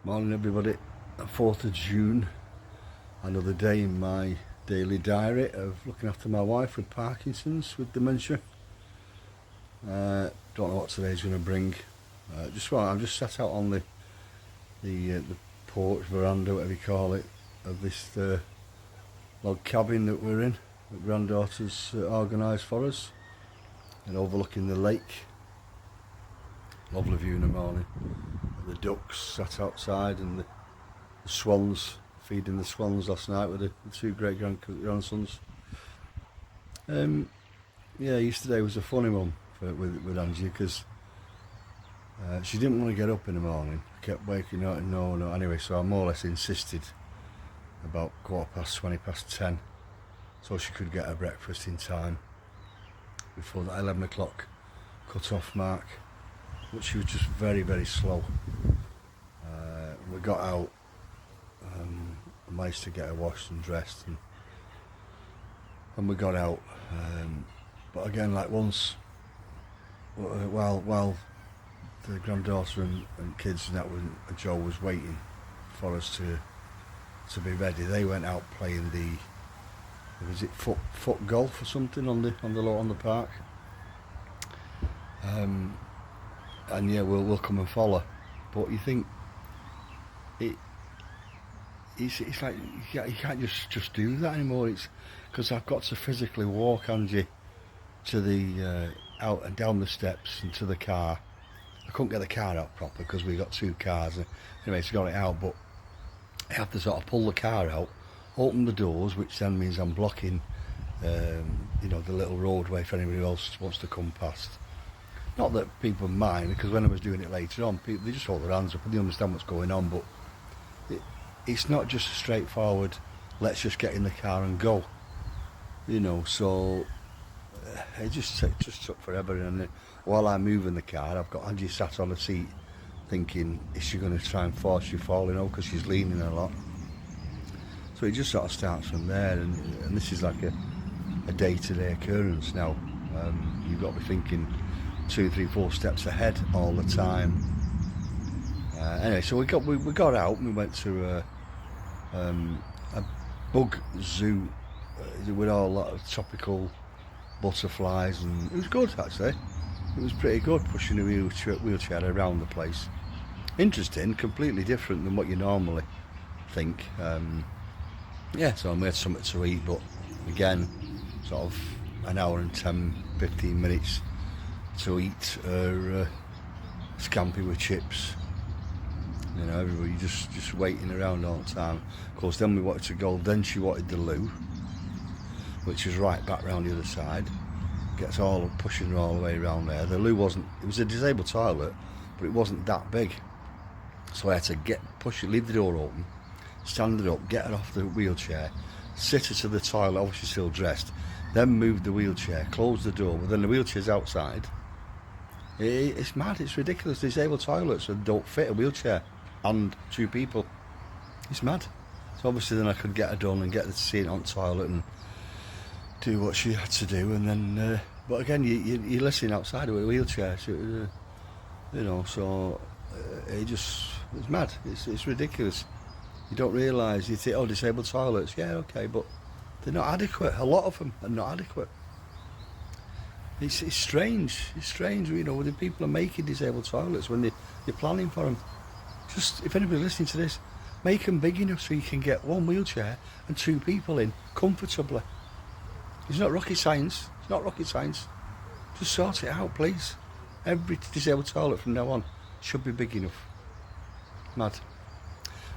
Morning everybody, 4th of June, another day in my daily diary of looking after my wife with Parkinson's, with dementia. Don't know what today's going to bring. I'm just sat out on the porch, veranda, whatever you call it, of this log cabin that we're in, that granddaughter's organised for us, and overlooking the lake. Lovely view in the morning. The ducks sat outside and the swans, feeding the swans last night with the two great grandsons. Yesterday was a funny one with Angie, because she didn't want to get up in the morning. Kept waking up and no. Anyway, so I more or less insisted about 10:15, so she could get her breakfast in time before that 11 o'clock cut off mark. But she was just very, very slow. We got out, I managed to get her washed and dressed, and we got out. But again, like once, while the granddaughter and kids and that Joe was waiting for us to be ready, they went out playing was it foot golf or something on the park. And yeah, we'll come and follow. But you think it's like you can't just do that anymore. It's because I've got to physically walk Angie to the out and down the steps and to the car. I couldn't get the car out proper because we got two cars. Anyway, it's got it out, but I have to sort of pull the car out, open the doors, which then means I'm blocking, the little roadway for anybody else wants to come past. Not that people mind, because when I was doing it later on, people, they just hold their hands up and they understand what's going on, but it's not just a straightforward, let's just get in the car and go. So it just took forever. And while I'm moving the car, I've got Angie sat on the seat thinking, is she going to try and force you falling over, because she's leaning a lot. So it just sort of starts from there, and this is like a day-to-day occurrence now. You've got to be thinking 2, 3, 4 steps ahead all the time. Anyway, so we got out and we went to a bug zoo with all a lot of tropical butterflies, and it was good actually. It was pretty good, pushing a wheelchair around the place. Interesting, completely different than what you normally think. So we had something to eat, but again, sort of an hour and 10-15 minutes to eat her scampi with chips. Everybody just waiting around all the time. Of course, then we wanted to go. Then she wanted the loo, which was right back round the other side. Gets all pushing her all the way around there. The loo wasn't. It was a disabled toilet, but it wasn't that big. So I had to leave the door open, stand her up, get her off the wheelchair, sit her to the toilet, obviously still dressed, then move the wheelchair, close the door. But then the wheelchair's outside. It's mad, it's ridiculous. Disabled toilets that don't fit a wheelchair and 2 people. It's mad. So obviously then I could get her done and get her to sit on the toilet and do what she had to do, and then but again you're listening outside of a wheelchair, so it's mad. It's ridiculous. You don't realise, you think, disabled toilets, yeah, okay, but they're not adequate. A lot of them are not adequate. It's strange. It's strange, when the people are making disabled toilets, when you're planning for them. Just, if anybody listening to this, make them big enough so you can get 1 wheelchair and 2 people in comfortably. It's not rocket science. It's not rocket science. Just sort it out, please. Every disabled toilet from now on should be big enough. Mad.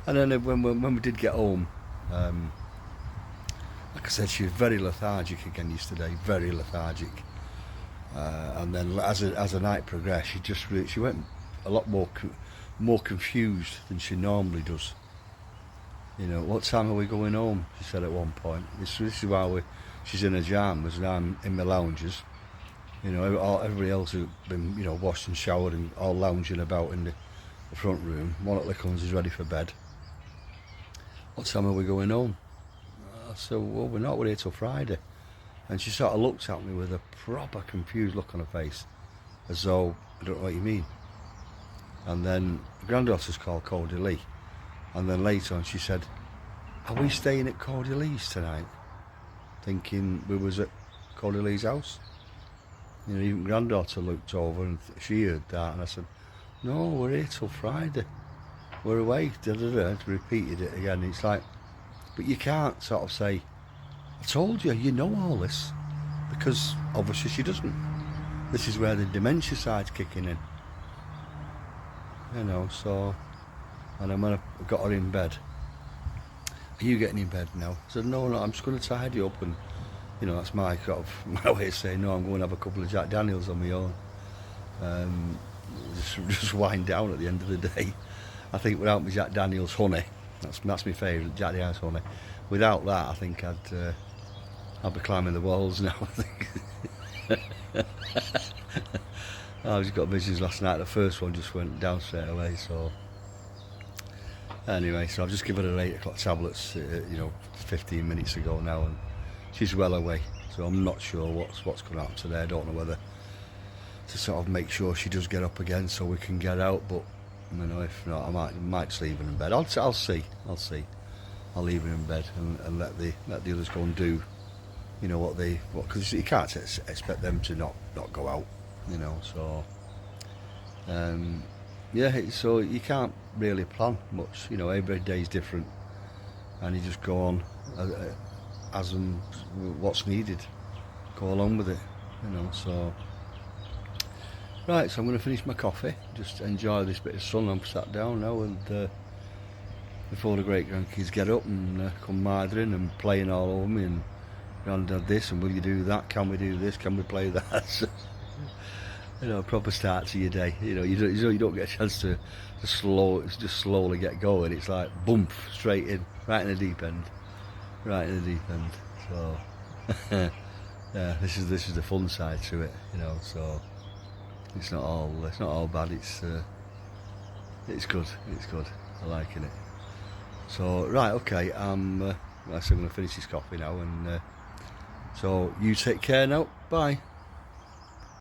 And then when we did get home, like I said, she was very lethargic again yesterday. Very lethargic. And then as the night progressed, she went a lot more confused than she normally does. What time are we going home? She said at one point. This is why she's in her pyjamas and I'm in my lounges. Everybody else has been washed and showered and all lounging about in the front room. One at Licklands is ready for bed. What time are we going home? I said, well, we're here till Friday. And she sort of looked at me with a proper confused look on her face, as though, I don't know what you mean. And then the granddaughter's called Cody Lee, And then later on she said, are we staying at Cordy Lee's tonight? Thinking we was at Cordy Lee's house. You know, even granddaughter looked over and she heard that, and I said, no, we're here till Friday. We're away, repeated it again. It's like, but you can't sort of say, I told you, you know all this, because obviously she doesn't. This is where the dementia side's kicking in. You know, so, and then when I got her in bed, are you getting in bed now? I said, no, I'm just going to tidy up, and, you know, that's my sort of, my way of saying, no, I'm going to have a couple of Jack Daniels on my own. Just wind down at the end of the day. I think without my Jack Daniels honey, that's my favourite, Jack Daniels honey. Without that, I think I'd be climbing the walls now. I think. I just got visions last night. The first one just went down straight away. So anyway, so I've just given her 8 o'clock tablets, you know, 15 minutes ago now, and she's well away. So I'm not sure what's going to happen today. I don't know whether to sort of make sure she does get up again so we can get out. But you know, if not, I might just leave her in bed. I'll see. I'll leave her in bed and let the others go and do, you know, what because you can't expect them to not go out, you know. So yeah, so you can't really plan much, you know. Every day's different, and you just go on as and what's needed, go along with it, you know. So right, so I'm going to finish my coffee, just enjoy this bit of sun. I'm sat down now, and before the great grandkids get up and come mithering and playing all over me, and Grandad this, and will you do that, can we do this, can we play that. So, you know, proper start to your day. You know, you don't get a chance to slowly get going. It's like boom, straight in, right in the deep end. So yeah, this is the fun side to it, you know. So it's not all bad. It's good. I'm liking it. So right, okay. I'm going to finish this coffee now, and so you take care now. Bye.